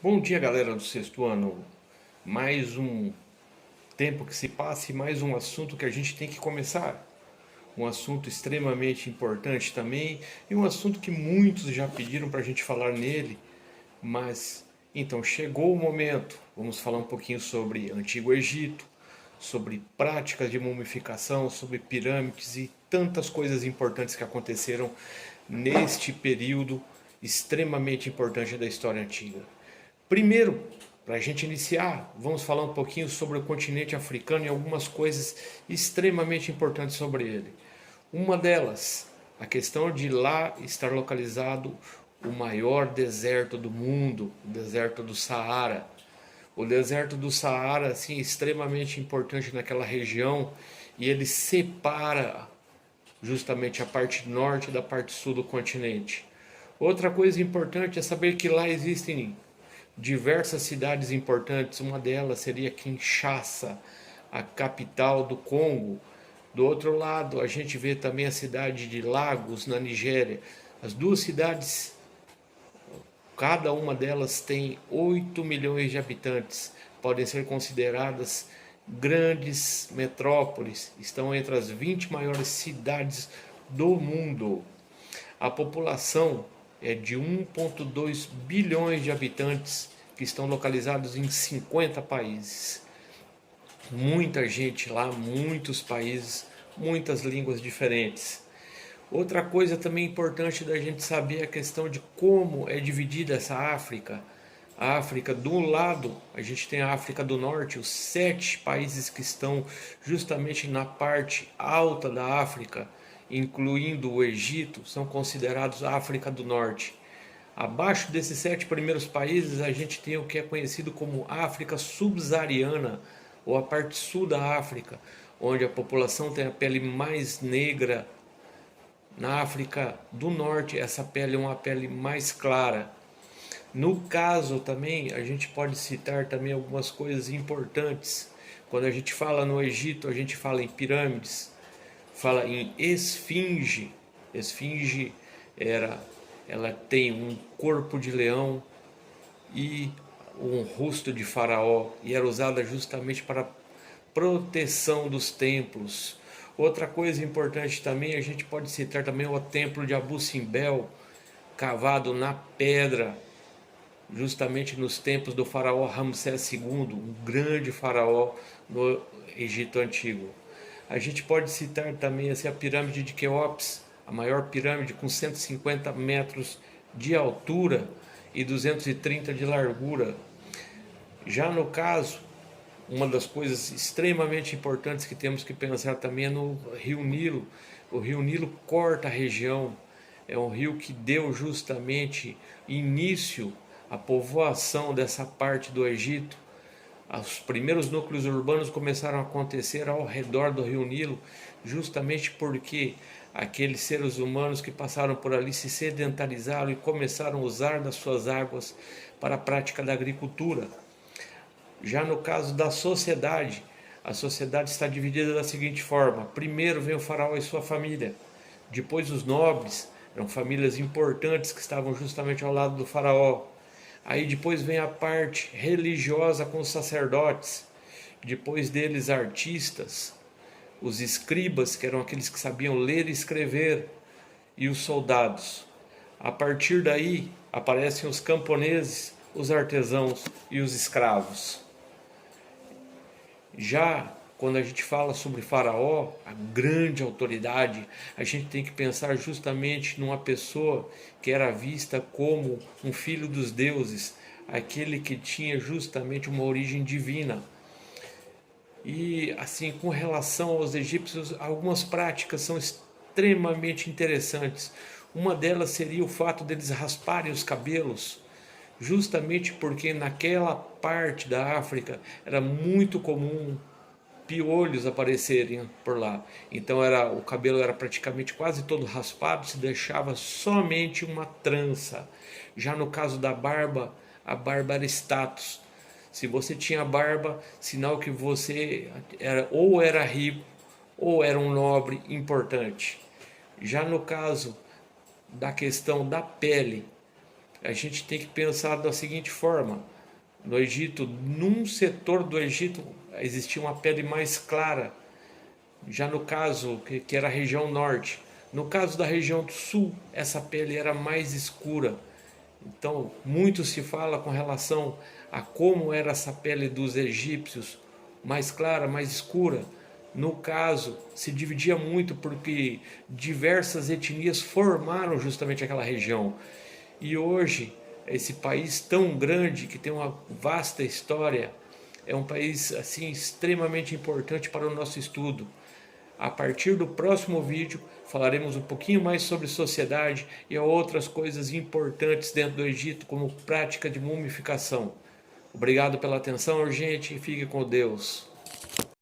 Bom dia, galera do sexto ano. Mais um tempo que se passa e mais um assunto que a gente tem que começar. Um assunto extremamente importante também e um assunto que muitos já pediram para a gente falar nele, mas então chegou o momento. Vamos falar um pouquinho sobre Antigo Egito, sobre práticas de mumificação, sobre pirâmides e tantas coisas importantes que aconteceram neste período extremamente importante da história antiga. Primeiro, para a gente iniciar, vamos falar um pouquinho sobre o continente africano e algumas coisas extremamente importantes sobre ele. Uma delas, a questão de lá estar localizado o maior deserto do mundo, o deserto do Saara. O deserto do Saara, assim, é extremamente importante naquela região e ele separa justamente a parte norte da parte sul do continente. Outra coisa importante é saber que lá existem diversas cidades importantes. Uma delas seria Kinshasa, a capital do Congo. Do outro lado, a gente vê também a cidade de Lagos, na Nigéria. As duas cidades, cada uma delas tem 8 milhões de habitantes. Podem ser consideradas grandes metrópoles. Estão entre as 20 maiores cidades do mundo. A população é de 1,2 bilhões de habitantes que estão localizados em 50 países. Muita gente lá, muitos países, muitas línguas diferentes. Outra coisa também importante da gente saber é a questão de como é dividida essa África. A África, do lado, a gente tem a África do Norte, os 7 países que estão justamente na parte alta da África, incluindo o Egito, são considerados a África do Norte. Abaixo desses 7 primeiros países, a gente tem o que é conhecido como África subsaariana, ou a parte sul da África, onde a população tem a pele mais negra. Na África do Norte, essa pele é uma pele mais clara. No caso também, a gente pode citar também algumas coisas importantes. Quando a gente fala no Egito, a gente fala em pirâmides, fala em esfinge. Esfinge era, ela tem um corpo de leão e um rosto de faraó e era usada justamente para proteção dos templos. Outra coisa importante também, a gente pode citar também o templo de Abu Simbel, cavado na pedra, justamente nos tempos do faraó Ramsés II, um grande faraó no Egito Antigo. A gente pode citar também assim, a pirâmide de Quéops, a maior pirâmide com 150 metros de altura e 230 de largura. Já no caso, uma das coisas extremamente importantes que temos que pensar também é no Rio Nilo. O Rio Nilo corta a região, é um rio que deu justamente início à povoação dessa parte do Egito. Os primeiros núcleos urbanos começaram a acontecer ao redor do Rio Nilo, justamente porque aqueles seres humanos que passaram por ali se sedentarizaram e começaram a usar das suas águas para a prática da agricultura. Já no caso da sociedade, a sociedade está dividida da seguinte forma: primeiro vem o faraó e sua família, depois os nobres, eram famílias importantes que estavam justamente ao lado do faraó. Aí depois vem a parte religiosa com os sacerdotes, depois deles artistas, os escribas, que eram aqueles que sabiam ler e escrever, e os soldados. A partir daí aparecem os camponeses, os artesãos e os escravos. Já quando a gente fala sobre Faraó, a grande autoridade, a gente tem que pensar justamente numa pessoa que era vista como um filho dos deuses, aquele que tinha justamente uma origem divina. E assim, com relação aos egípcios, algumas práticas são extremamente interessantes. Uma delas seria o fato deles rasparem os cabelos, justamente porque naquela parte da África era muito comum piolhos aparecerem por lá. Então o cabelo era praticamente quase todo raspado, se deixava somente uma trança. Já no caso da barba, a barba era status. Se você tinha barba, sinal que você era rico ou era um nobre importante. Já no caso da questão da pele, a gente tem que pensar da seguinte forma: no Egito, num setor do Egito, existia uma pele mais clara, já no caso que era a região norte. No caso da região do sul, essa pele era mais escura. Então, muito se fala com relação a como era essa pele dos egípcios, mais clara, mais escura. No caso, se dividia muito porque diversas etnias formaram justamente aquela região. E hoje, esse país tão grande, que tem uma vasta história, é um país assim extremamente importante para o nosso estudo. A partir do próximo vídeo, falaremos um pouquinho mais sobre sociedade e outras coisas importantes dentro do Egito, como prática de mumificação. Obrigado pela atenção, gente, e fique com Deus.